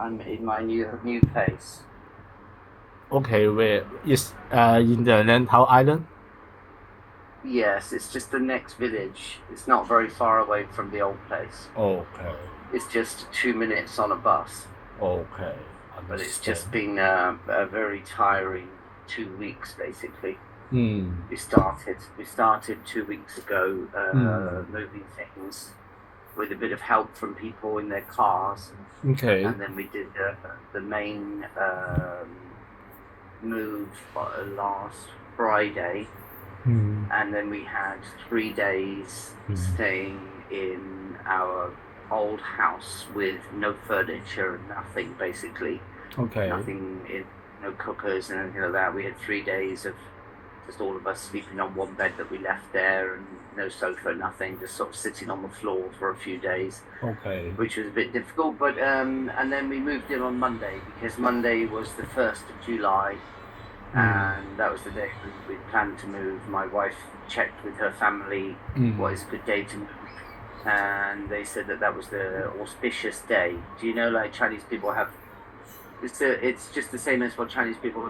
I'm in my new place. Okay, where is in the Lantau Island? Yes, it's just the next village. It's not very far away from the old place. Okay, It's just 2 minutes on a bus. okay, But it's understand. just been a very tiring 2 weeks, basically. Hmm. We started 2 weeks ago, Hmm. moving things with a bit of help from people in their cars, Okay. and then we did the main move last Friday, Hmm. and then we had 3 days Hmm. staying in our old house with no furniture and nothing, basically. Okay. Nothing in, no cookers and anything like that. We had 3 days of just all of us sleeping on one bed that we left there, and no sofa, nothing, just sort of sitting on the floor for a few days, Okay. which was a bit difficult. But and then we moved in on Monday because Monday was the 1st of July, Hmm. and that was the day we planned to move. My wife checked with her family Hmm. what is a good day to move, and they said that that was the auspicious day. Do you know, like Chinese people have it's just the same as what Chinese people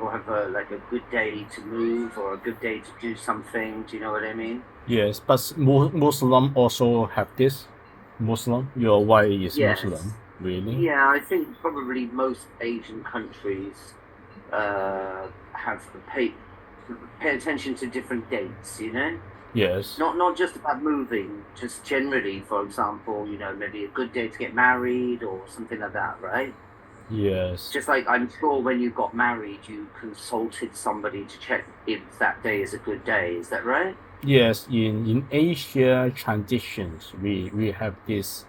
have like a good day to move or a good day to do something. Do you know what I mean? Yes, but Muslim also have this. Muslim, your wife is Muslim, Yes. really? Yeah, I think probably most Asian countries have pay attention to different dates, you know? Yes. Not just about moving, just generally, for example, maybe a good day to get married or something like that, right? Yes. Just like I'm sure when you got married, you consulted somebody to check if that day is a good day. Is that right? Yes, in Asia traditions, we have this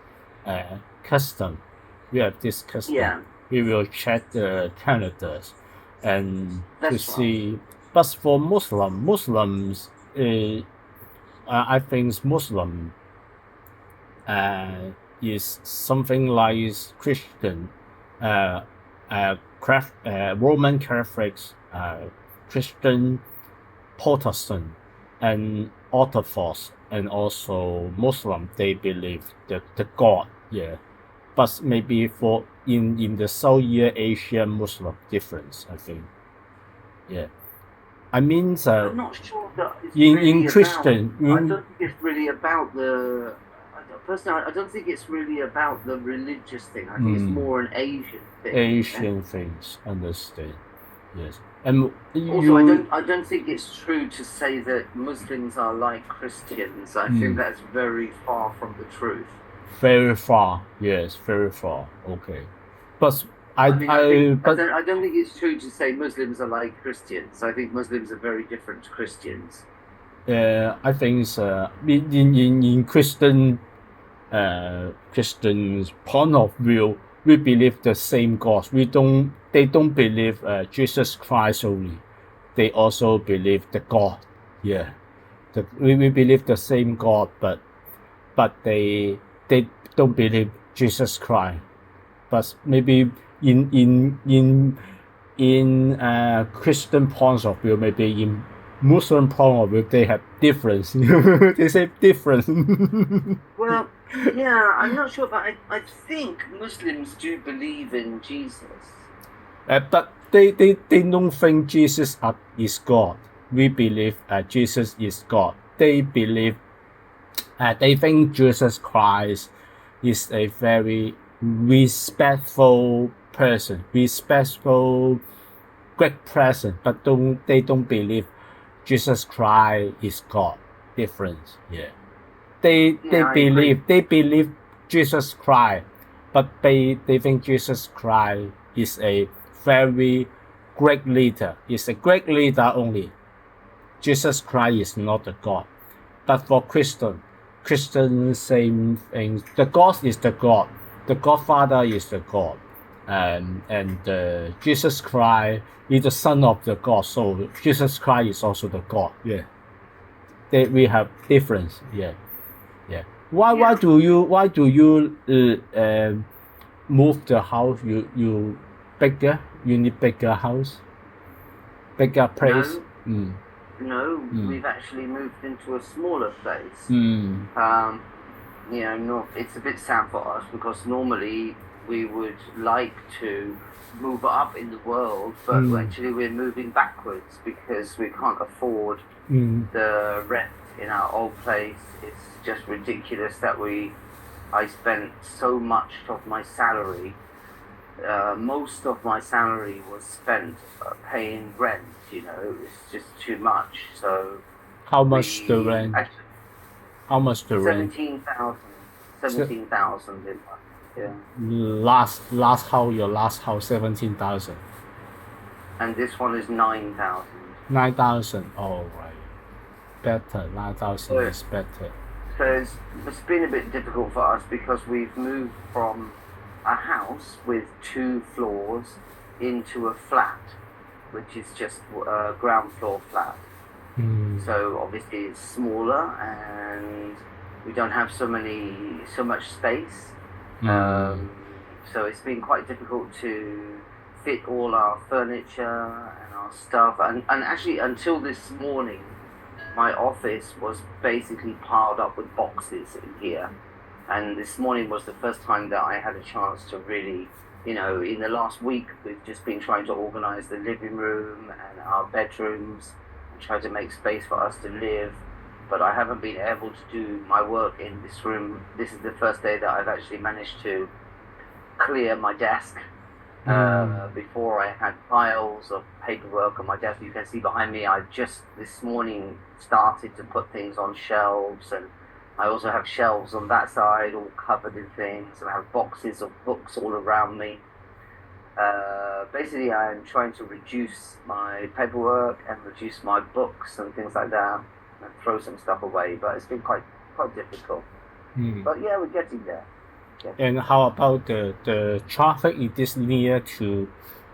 custom. We have this custom. Yeah, We will check the calendars and to that's right. see. But for Muslims, I think Muslim uh, is something like Christian, uh, Roman Catholics, Christian Protestant and Orthodox and also Muslim, they believe the God. Yeah. But maybe for in the Southeast Asian Muslim difference, I think. Yeah. I mean, I'm not sure that it's in really about. Christian, I don't think it's really about the. Personally, I don't think it's really about the religious thing. I think it's mm, more an Asian thing. You know. Asian things, understand. Yes. And Also, I you, don't. I don't think it's true to say that Muslims are like Christians. I think mm, that's very far from the truth. very far. Yes, very far. Okay. But I mean, I think but I don't think it's true to say Muslims are like Christians. I think Muslims are very different to Christians. I think in Christian's point of view, we believe the same God. We don't. They don't believe Jesus Christ only. They also believe the God. Yeah, we believe the same God, but they don't believe Jesus Christ. But maybe in in in in Christian points of view, maybe in Muslim point of view, they have difference. They say different. Well, yeah, I'm not sure, but I think Muslims do believe in Jesus. But they don't think Jesus is God. We believe Jesus is God. They think Jesus Christ is a very respectful person, respectful great person, but they don't believe Jesus Christ is God. Difference, yeah. Yeah, I agree. They believe Jesus Christ, but they think Jesus Christ is a very great leader. Is a great leader only. Jesus Christ is not a God. But for Christian same thing. The God is the God. The Godfather is the God, and Jesus Christ is the Son of the God. So Jesus Christ is also the God. Yeah, we have difference. Yeah, yeah. Yeah, Why do you move the house? You bigger. You need bigger house, bigger place. no, no, Mm, we've actually moved into a smaller place. mm, Um, not it's a bit sad for us because normally we would like to move up in the world, but actually we're moving backwards because we can't afford the rent in our old place. It's just ridiculous that I spent so much of my salary. Most of my salary was spent paying rent. It's just too much. So how much the rent? How much the rent? 17,000 in month. Yeah. Your last house 17,000. And this one is 9,000. 9,000. Oh right. Better. 9,000 is better. So it's been a bit difficult for us because we've moved from a house with 2 floors into a flat, which is just a ground floor flat. So obviously it's smaller and we don't have so much space. So it's been quite difficult to fit all our furniture and our stuff. And actually until this morning, my office was basically piled up with boxes in here. And this morning was the first time that I had a chance to really, in the last week, we've just been trying to organize the living room and our bedrooms and try to make space for us to live. But I haven't been able to do my work in this room. This is the first day that I've actually managed to clear my desk. Before I had piles of paperwork on my desk. You can see behind me, I just this morning started to put things on shelves, and I also have shelves on that side all covered in things, and I have boxes of books all around me. Basically, I'm trying to reduce my paperwork and reduce my books and things like that, and throw some stuff away, but it's been quite difficult. But yeah, we're getting there. Yeah. And how about the traffic? Is this near to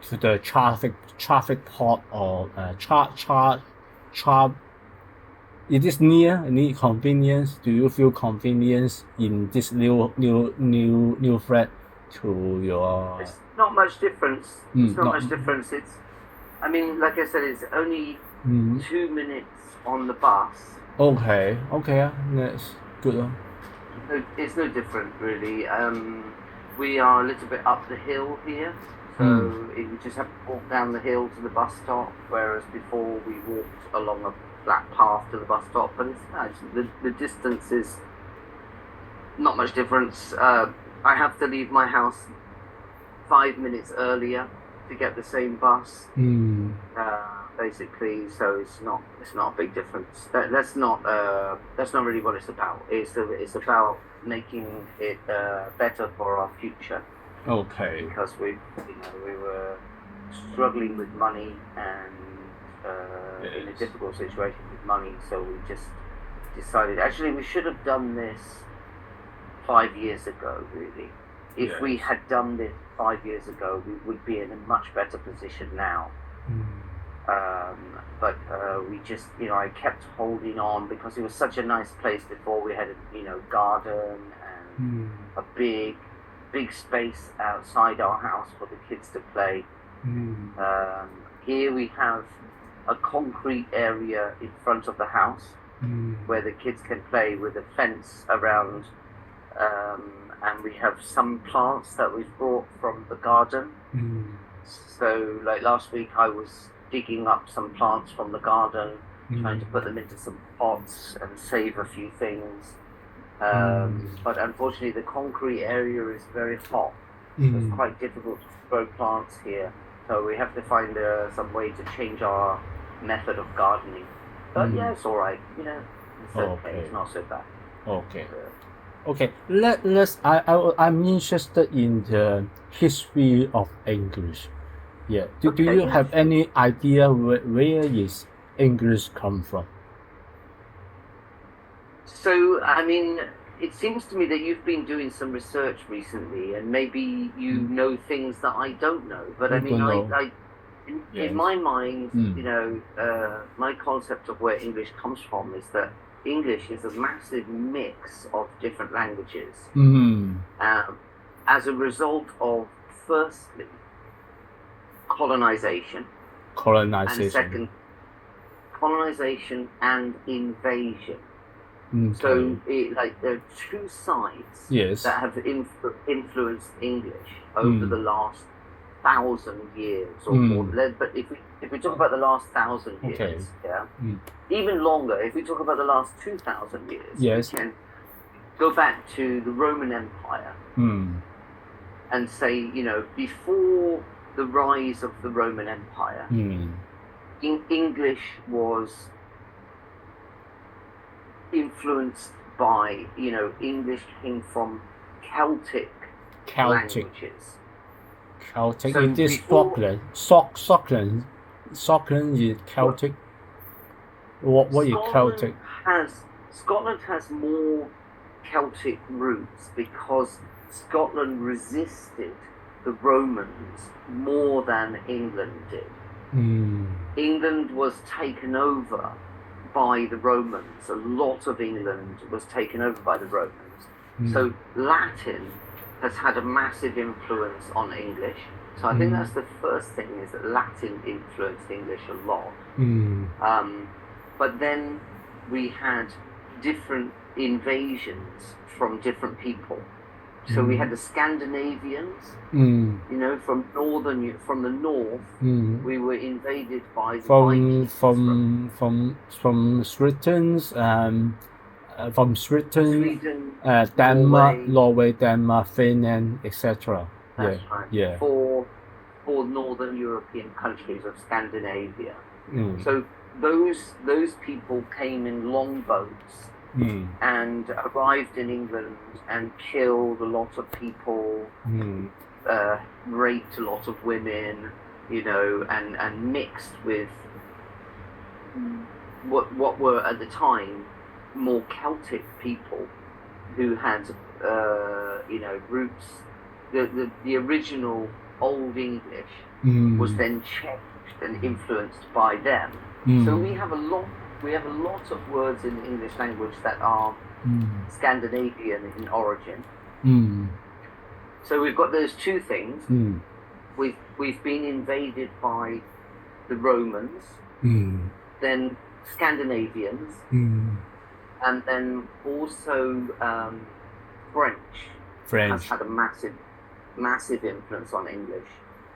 the traffic port or it is near any convenience? Do you feel convenience in this new flat to your? It's not much difference. It's not much difference. I mean, like I said, it's only 2 minutes on the bus. Okay, that's good. It's no different really. We are a little bit up the hill here, so you just have to walk down the hill to the bus stop, whereas before we walked along a flat path to the bus stop. But the distance is not much difference. I have to leave my house 5 minutes earlier to get the same bus. Basically, so it's not a big difference. That's not really what it's about. It's about making it better for our future. Okay. Because we were struggling with money and in a difficult situation with money, so we just decided. Actually, we should have done this 5 years ago. Really, if we had done this 5 years ago, we would be in a much better position now. But we just, I kept holding on because it was such a nice place before. We had a, garden and a big space outside our house for the kids to play. Here we have a concrete area in front of the house where the kids can play with a fence around, and we have some plants that we've brought from the garden. So like last week I was digging up some plants from the garden, trying to put them into some pots and save a few things. But unfortunately the concrete area is very hot, so it's quite difficult to grow plants here. So we have to find some way to change our method of gardening. But yeah, it's all right. It's okay. It's not so bad. Okay. Okay. I'm interested in the history of English. Yeah. Do you have any idea where is English come from? So, I mean, it seems to me that you've been doing some research recently, and maybe you know things that I don't know. But I mean, in my mind, my concept of where English comes from is that English is a massive mix of different languages. As a result of, firstly, colonization. And second, colonization and invasion. So like there are two sides Yes. that have influenced English over the last 1,000 years or more. But if we talk about the last 1,000 years, even longer. If we talk about the last 2,000 years, Yes. we can go back to the Roman Empire and say, you know, before the rise of the Roman Empire, English was influenced by, you know, English came from Celtic languages. Celtic. So It is before- Scotland. Scotland is Celtic. What is Celtic? Scotland has more Celtic roots because Scotland resisted the Romans more than England did. England was taken over by the Romans. A lot of England was taken over by the Romans. So Latin has had a massive influence on English. So I think that's the first thing, is that Latin influenced English a lot. But then we had different invasions from different people. So we had the Scandinavians, you know, from the north. We were invaded by the Vikings from Sweden, Denmark, Norway, Denmark, Finland, etc. That's right. Four northern European countries of Scandinavia. So those people came in longboats and arrived in England and killed a lot of people, raped a lot of women, you know, and mixed with what were at the time more Celtic people who had you know, roots. The original Old English was then changed and influenced by them. So we have a lot of words in the English language that are Scandinavian in origin. So we've got those two things. We've been invaded by the Romans, then Scandinavians, and then also French has had a massive influence on English.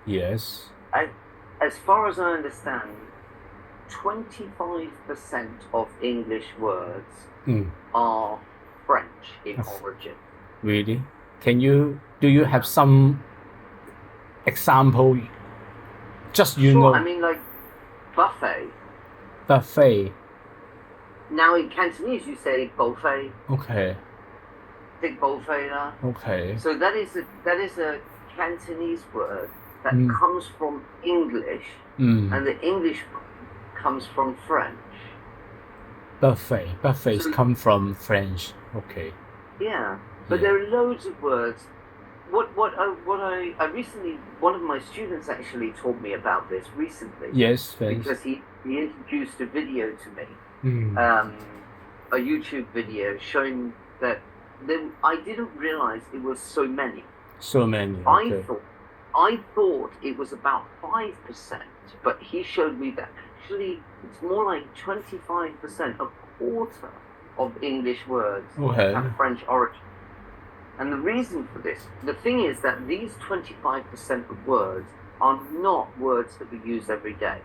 Yes. As far as I understand, 25% of English words are French in origin. Really? Do you have some example? Just know. I mean, like buffet. Buffet. Now in Cantonese you say buffet. Okay. Big buffet lah. Okay. So that is a Cantonese word that comes from English, and the English comes from French. Buffets come from French. Okay. Yeah, but there are loads of words. What I recently, one of my students actually taught me about this recently. Yes, French. Because he introduced a video to me, a YouTube video showing that I didn't realize it was so many. So many. Okay. I thought it was about 5%, but he showed me that actually it's more like 25%, a quarter of English words have French origin. And the reason for this, the thing is that these 25% of words are not words that we use every day.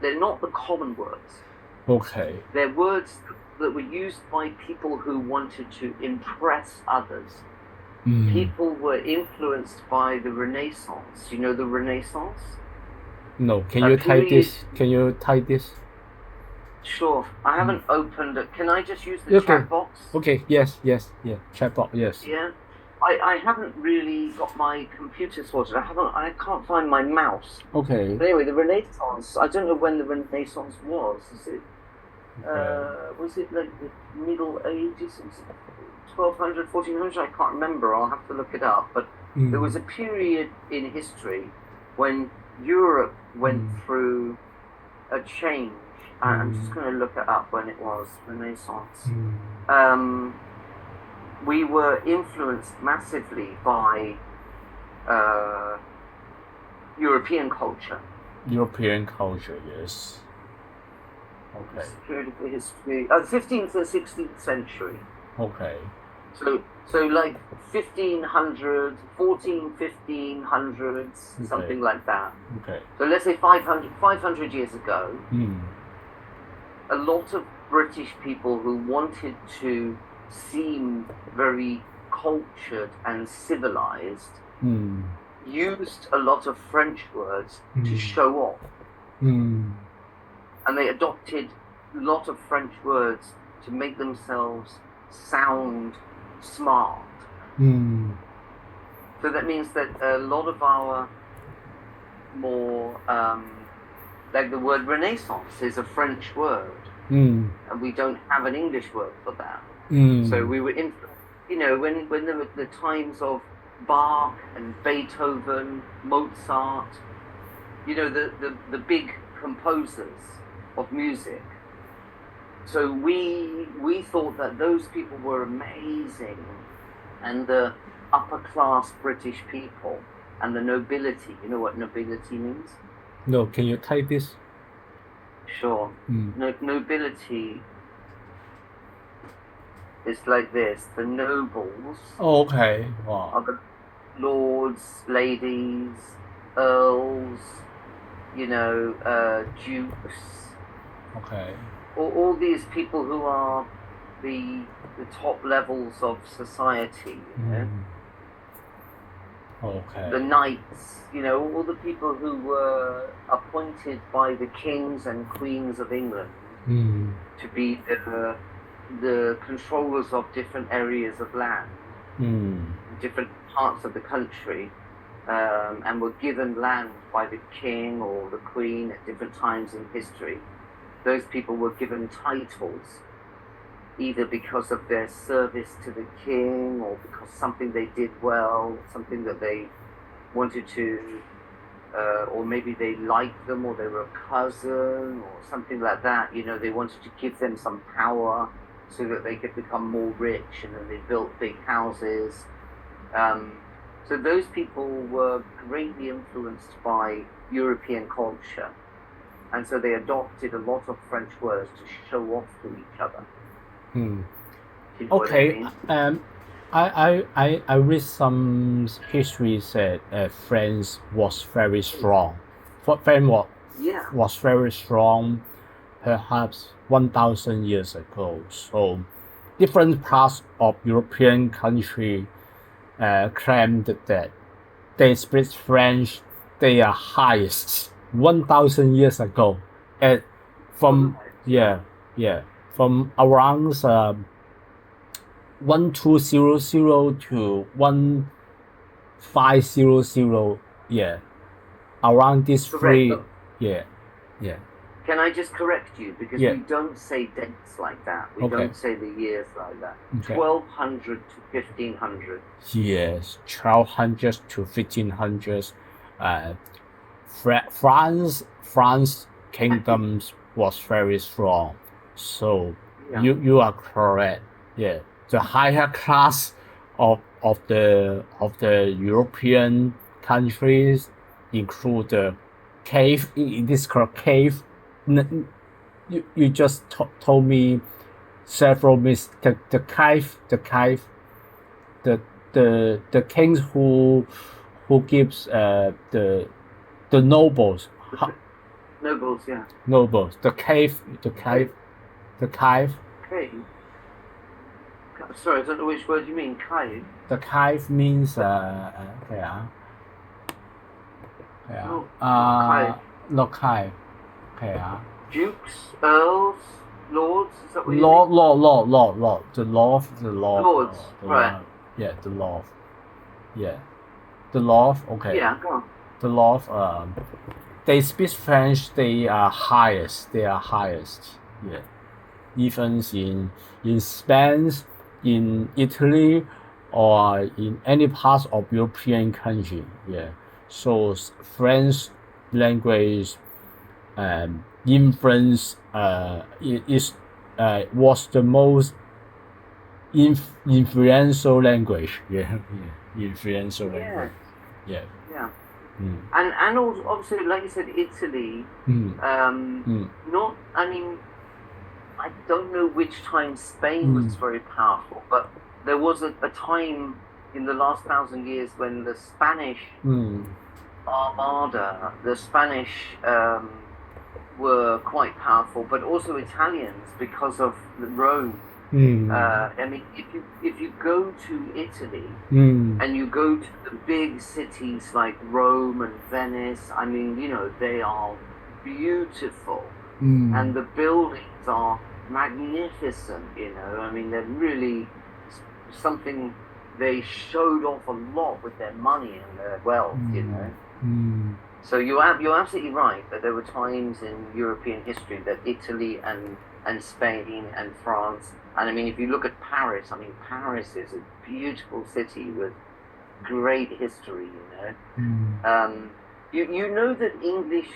They're not the common words. Okay. They're words that were used by people who wanted to impress others. People were influenced by the Renaissance. You know the Renaissance? No. Can you type this? Sure. I haven't opened it. Can I just use the chat box? Okay. Yes. Yeah. Chat box. Yes. Yeah. I haven't really got my computer sorted. I can't find my mouse. Okay. But anyway, the Renaissance. I don't know when the Renaissance was. Is it? Was it like the Middle Ages? 1200, 1400? I can't remember. I'll have to look it up. But there was a period in history when Europe went through a change. I'm just going to look it up when it was, Renaissance. We were influenced massively by European culture. European culture, yes. Okay. Period of history. 15th and 16th century. Okay. So like 1500, 1500s, Okay. something like that. Okay. So let's say 500 years ago, a lot of British people who wanted to seem very cultured and civilized used a lot of French words to show off. And they adopted a lot of French words to make themselves sound smart. So that means that a lot of our more, like the word Renaissance is a French word, and we don't have an English word for that. So we were in, when there were the times of Bach and Beethoven, Mozart, the big composers of music. So we thought that those people were amazing, and the upper class British people and the nobility. You know what nobility means? No, can you type this? Sure. Nobility is like this. The nobles Okay. Wow. are the lords, ladies, earls, dukes. Okay. All these people who are the top levels of society. Okay. The knights, all the people who were appointed by the kings and queens of England to be the controllers of different areas of land, different parts of the country, and were given land by the king or the queen at different times in history. Those people were given titles, either because of their service to the king or because something they did well, something that they wanted to, or maybe they liked them or they were a cousin or something like that. They wanted to give them some power so that they could become more rich, and then they built big houses. So those people were greatly influenced by European culture, and so they adopted a lot of French words to show off to each other. Okay. I read some history said France was very strong. France was very strong, perhaps 1,000 years ago. So different parts of European country claimed that they speak French. They are highest 1,000 years ago, and from from around 1200 to 1500, around these three. Can I just correct you? Because we don't say dates like that. We don't say the years like that. 1200 to 1500. Yes, 1200 to 1500. France kingdoms was very strong. So you are correct. Yeah, the higher class of the European countries include the cave. It is called cave. You just told me several myths. The cave. The kings who gives the nobles. Nobles, yeah. Nobles. The cave. Cave. Sorry, I don't know which word you mean. Cave. The cave means no cave. Dukes, earls, lords. Is that what you mean? Lord. The lord. Lords, right? Yeah, the lord. Yeah, the lord. Okay. Yeah, go on. The lord. They speak French. They are highest. Yeah, even in Spain, in Italy, or in any parts of European country. Yeah, so French language influence was the most influential language. Influential language. Yeah. And also, like you said, Italy. Not. I mean, I don't know which time Spain was very powerful, but there was a time in the last 1,000 years when the Spanish Armada, the Spanish were quite powerful, but also Italians because of Rome. I mean, if you go to Italy and you go to the big cities like Rome and Venice, I mean, you know, they are beautiful and the buildings are magnificent. You know, I mean, they're really something they showed off a lot with their money and their wealth. You know. So you're absolutely right that there were times in European history that Italy and Spain and France, and I mean, if you look at Paris, I mean, Paris is a beautiful city with great history, you know. You know that English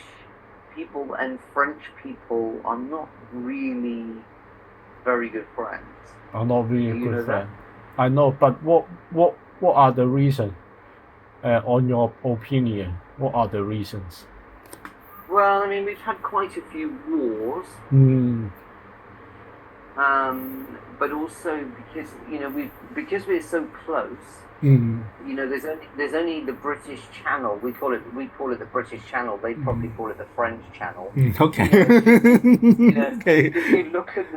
people and French people are not really very good friends. Are not really good friends. I know, but what are the reasons? On your opinion, what are the reasons? Well, I mean, we've had quite a few wars, but also because, you know, because we're so close. You know, there's only the British Channel. We call it the British Channel. They probably call it the French Channel. Okay. You know, Okay. if you look at